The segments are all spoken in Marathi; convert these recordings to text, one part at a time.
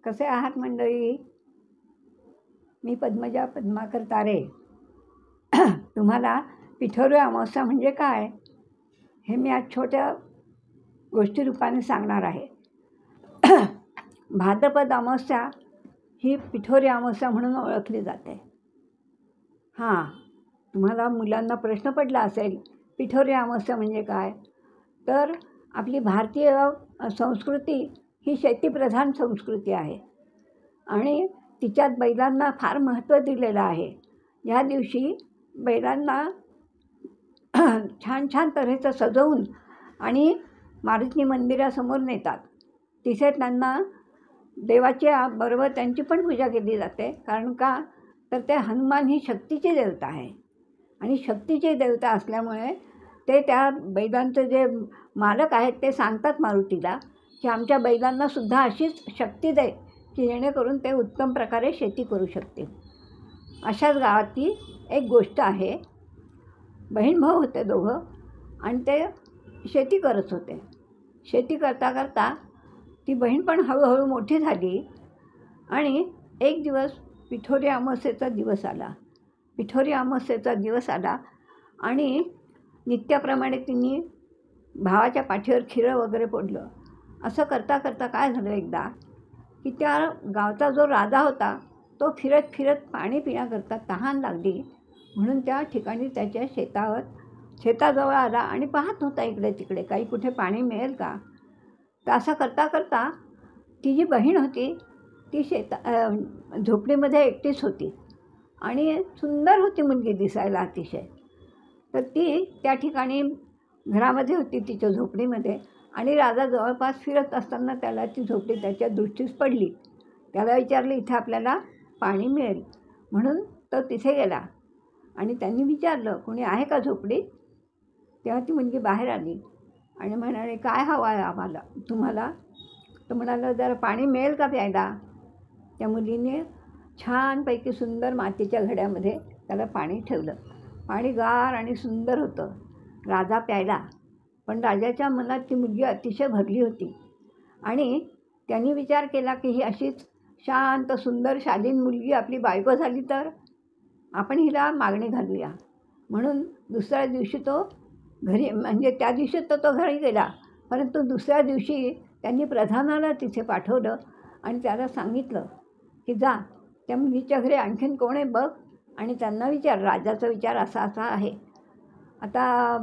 कसे आहात मंडळी? मी पद्मजा पद्माकर तारे. तुम्हाला पिठोरी अमावस्या म्हणजे काय हे मी आज छोट्या गोष्टी रूपाने सांगणार आहे. भाद्रपद अमावस्या ही पिठोरी अमावस्या म्हणून ओळखली जाते. हां, तुम्हाला मुलांना प्रश्न पडला असेल पिठोरी अमावस्या म्हणजे काय? तर आपली भारतीय संस्कृती ही शेतीप्रधान संस्कृती आहे आणि तिच्यात बैलांना फार महत्त्व दिलेलं आहे. या दिवशी बैलांना छान छान तऱ्हेचं सजवून आणि मारुती मंदिरासमोर नेतात. तिथे त्यांना देवाच्या बरोबर त्यांची पण पूजा केली जाते. कारण का तर ते हनुमान ही शक्तीची देवता आहे आणि शक्तीची देवता असल्यामुळे ते त्या बैलांचे जे मालक आहेत ते सांगतात मारुतीला की आमच्या बैलांनासुद्धा अशीच शक्ती दे की जेणेकरून ते उत्तम प्रकारे शेती करू शकतील. अशाच गावातली एक गोष्ट आहे. बहीण भाऊ होते दोघं आणि ते शेती करत होते. शेती करता करता ती बहीण पण हळूहळू मोठी झाली आणि एक दिवस पिठोरी अमावस्येचा दिवस आला. पिठोरी अमावस्येचा दिवस आला आणि नित्याप्रमाणे तिने भावाच्या पाठीवर खिरं वगैरे फोडलं. असं करता करता काय झालं एकदा की त्या गावचा जो राजा होता तो फिरत फिरत पाणी पिण्याकरता तहान लागली म्हणून त्या ठिकाणी त्याच्या शेताजवळ आला आणि पाहत होता इकडे तिकडे काही कुठे पाणी मिळेल का. तर असं करता करता ती जी बहीण होती ती झोपडीमध्ये एकटीच होती आणि सुंदर होती मुलगी दिसायला अतिशय. तर ती त्या ठिकाणी घरामध्ये होती तिच्या झोपडीमध्ये आणि राजा जवळपास फिरत असताना त्याला ती झोपडी त्याच्या दृष्टीस पडली. त्याला विचारलं इथे आपल्याला पाणी मिळेल म्हणून तो तिथे गेला आणि त्यांनी विचारलं कोणी आहे का झोपडीत. तेव्हा ती मुलगी बाहेर आली आणि म्हणाले काय हवं आहे आम्हाला तुम्हाला. तर म्हणाला जरा पाणी मिळेल का प्यायला. त्या मुलीने छानपैकी सुंदर मातीच्या घड्यामध्ये त्याला पाणी ठेवलं. पाणी गार आणि सुंदर होतं. राजा प्यायला पण राजाच्या मनात ती मुलगी अतिशय भरली होती आणि त्यांनी विचार केला की ही अशीच शांत सुंदर शालीन मुलगी आपली बायको झाली तर आपण हिला मागणी घालूया. म्हणून दुसऱ्या दिवशी तो घरी म्हणजे त्या दिवशी तो घरी गेला परंतु दुसऱ्या दिवशी त्यांनी प्रधानाला तिथे पाठवलं आणि त्याला सांगितलं की जा त्या मुलीच्या घरी आणखीन कोण आहे बघ आणि त्यांना विचार राजाचा विचार असा असा आहे. आता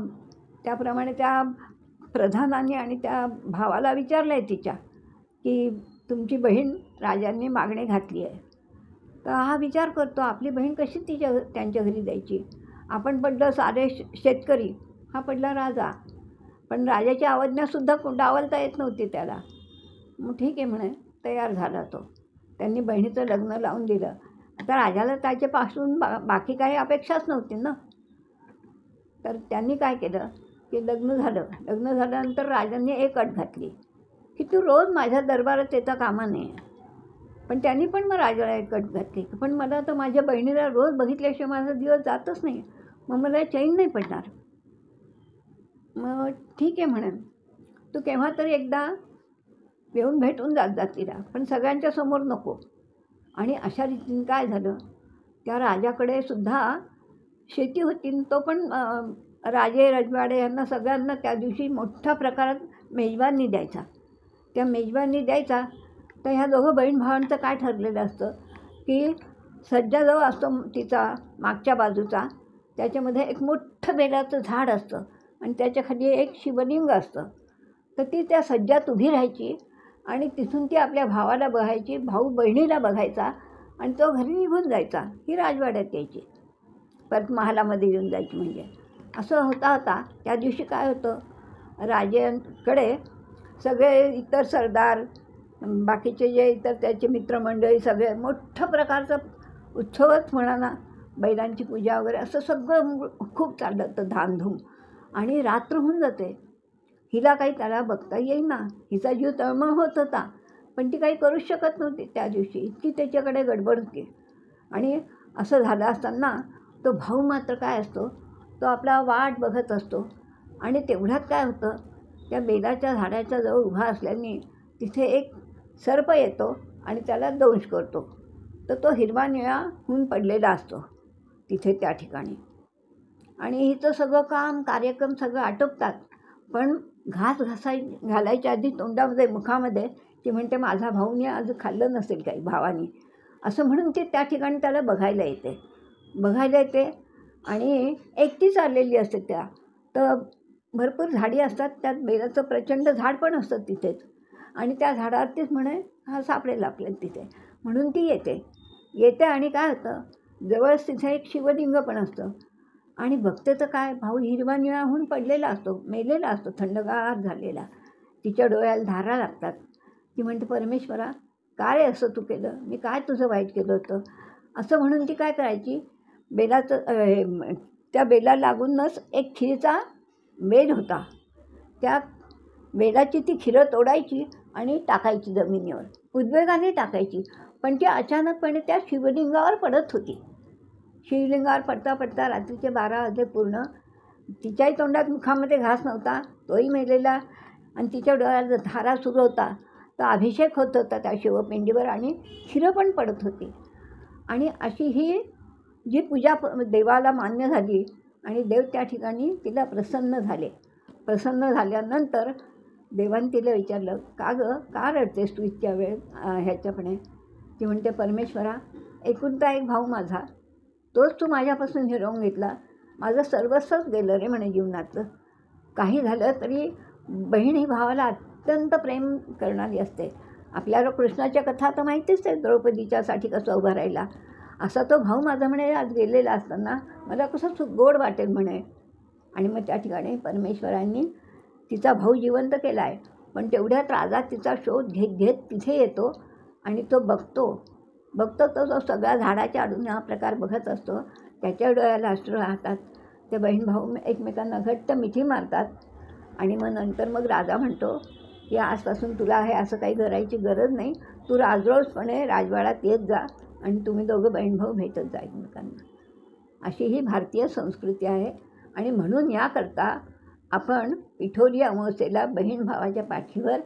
त्याप्रमाणे त्या प्रधानाने आणि त्या भावाला विचारलं आहे तिच्या की तुमची बहीण राजांनी मागणी घातली आहे. तर हा विचार करतो आपली बहीण कशी त्यांच्या घरी जायची. आपण पडलं सारे शेतकरी, हा पडला राजा. पण राजाची आज्ञासुद्धा डावलता येत नव्हती त्याला. मग ठीक आहे म्हणे तयार झाला तो. त्यांनी बहिणीचं लग्न लावून दिलं. आता राजाला त्याच्यापासून बाकी काही अपेक्षाच नव्हती ना. तर त्यांनी काय केलं की लग्न झाल्यानंतर राजांनी एक अट घातली की तू रोज माझ्या दरबारात येता कामा नये. पण त्यांनी पण मग राजाला एक अट घातली की पण मला तर माझ्या बहिणीला रोज बघितल्याशिवाय माझा दिवस जातच नाही, मग मला चैन नाही पडणार. मग ठीक आहे म्हणे तू केव्हा तरी एकदा येऊन भेटून जात तिला पण सगळ्यांच्या समोर नको. आणि अशा रीतीने काय झालं त्या राजाकडे सुद्धा शेती होती. तो पण राजे रजवाडे यांना सगळ्यांना त्या दिवशी मोठ्या प्रकारात मेजबानी द्यायचा. त्या मेजबानी द्यायचा तर ह्या दोघं बहीण भावांचं काय ठरलेलं असतं की सज्जा जो असतो तिचा मागच्या बाजूचा त्याच्यामध्ये एक मोठं बेलाचं झाड असतं आणि त्याच्याखाली एक शिवलिंग असतं. तर ती त्या सज्जात उभी राहायची आणि तिथून ती आपल्या भावाला बघायची, भाऊ बहिणीला बघायचा आणि तो घरी निघून जायचा. ही राजवाड्यात यायची परत महालामध्ये येऊन जायची. म्हणजे असं होता त्या दिवशी काय होतं राजांकडे सगळे इतर सरदार बाकीचे जे इतर त्याचे मित्रमंडळी सगळे मोठ्या प्रकारचा उत्सवच म्हणा ना, बैलांची पूजा वगैरे असं सगळं खूप चाललं होतं धामधूम. आणि रात्र होऊन जाते. हिला काही त्याला बघता येईना. हिचा जीव तळमळ होत होता पण ती काही करूच शकत नव्हती त्या दिवशी, इतकी त्याच्याकडे गडबड होती. आणि असं झालं असताना तो भाऊ मात्र काय असतो तो आपला वाट बघत असतो आणि तेवढ्यात काय होतं त्या बेलाच्या झाडाच्या जवळ उभा असल्याने तिथे एक सर्प येतो आणि त्याला दंश करतो. तर तो हिरवा निळा होऊन पडलेला असतो तिथे त्या ठिकाणी. आणि हिचं सगळं काम कार्यक्रम सगळं आटोपतात. पण घालायच्या आधी तोंडामध्ये मुखामध्ये ती म्हणते माझा भाऊने आज खाल्लं नसेल काही भावानी, असं म्हणून ती त्या ठिकाणी त्याला बघायला येते आणि एकटीच आलेली असते त्या. तर भरपूर झाडी असतात, त्यात बेलाचं प्रचंड झाड पण असतं तिथेच आणि त्या झाडावरतीच म्हणे हा सापडेल आपल्याला तिथे, म्हणून ती येते आणि काय होतं, जवळच तिथे एक शिवलिंग पण असतं आणि बघते तर काय, भाऊ हिरवा निळा होऊन पडलेला असतो, मेलेला असतो, थंडगार झालेला. तिच्या डोळ्याला धारा लागतात. ती म्हणते परमेश्वरा काय असं तू केलं, मी काय तुझं वाईट केलं होतं, असं म्हणून ती काय करायची, त्या बेला लागूनच एक खिरीचा बेल होता, त्या बेलाची ती खिरं तोडायची आणि टाकायची जमिनीवर, उद्वेगाने टाकायची, पण ती अचानकपणे त्या शिवलिंगावर पडत होती. शिवलिंगावर पडता पडता रात्रीचे 12 वाजले पूर्ण. तिच्याही तोंडात मुखामध्ये घास नव्हता, तोही मेलेला, आणि तिच्या डोळ्याला धारा सुरू होता. तर अभिषेक होत होता त्या शिवपिंडीवर आणि खिरं पण पडत होती. आणि अशी ही जी पूजा देवाला मान्य झाली आणि देव त्या ठिकाणी तिला प्रसन्न झाले. प्रसन्न झाल्यानंतर देवाने तिला विचारलं, का गं, का रडतेस तू इतक्या वेळ ह्याच्यापणे. ती म्हणते परमेश्वरा एकुलता एक भाऊ माझा, तोच तू माझ्यापासून हिरावून घेतला, माझं सर्वस्वच गेलं रे म्हणे जीवनाचं. काही झालं तरी बहीण ही भावाला अत्यंत प्रेम करणारी असते. आपल्याला कृष्णाच्या कथा तर माहितीच आहे, द्रौपदीच्यासाठी कसं उभं राहिला, असा तो भाऊ माझा म्हणे आज गेलेला असताना मला कसं गोड वाटेल म्हणे. आणि मग त्या ठिकाणी परमेश्वरांनी तिचा भाऊ जिवंत केला आहे, पण तेवढ्यात राजा तिचा शोध घेत तिथे येतो आणि तो बघतो तो सगळ्या झाडाच्या आडून हा प्रकार बघत असतो. त्याच्या डोळ्याला अश्रू राहतात. ते बहीण भाऊ एकमेकांना घट्ट मिठी मारतात आणि मग नंतर मग राजा म्हणतो की आजपासून तुला हे असं काही करायची गरज नाही, तू राजरोजपणे राजवाड्यात येत जा आणि तुम्ही दोघं बहीण भाऊ भेटत जा एकमेकांना. अशी ही भारतीय संस्कृती आहे. आणि म्हणून याकरता आपण पिठोरी अमावस्येला बहीण भावाच्या पाठीवर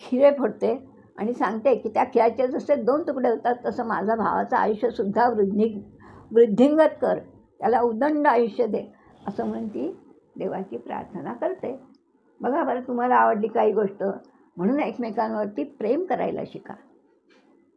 खिरे फोडते आणि सांगते की त्या खिराचे जसे 2 तुकडे होतात तसं माझा भावाचं आयुष्यसुद्धा वृद्धिंगत कर, त्याला उदंड आयुष्य दे, असं म्हणून ती देवाची प्रार्थना करते. बघा बरं, तुम्हाला आवडली काही गोष्ट, म्हणून एकमेकांवरती प्रेम करायला शिका.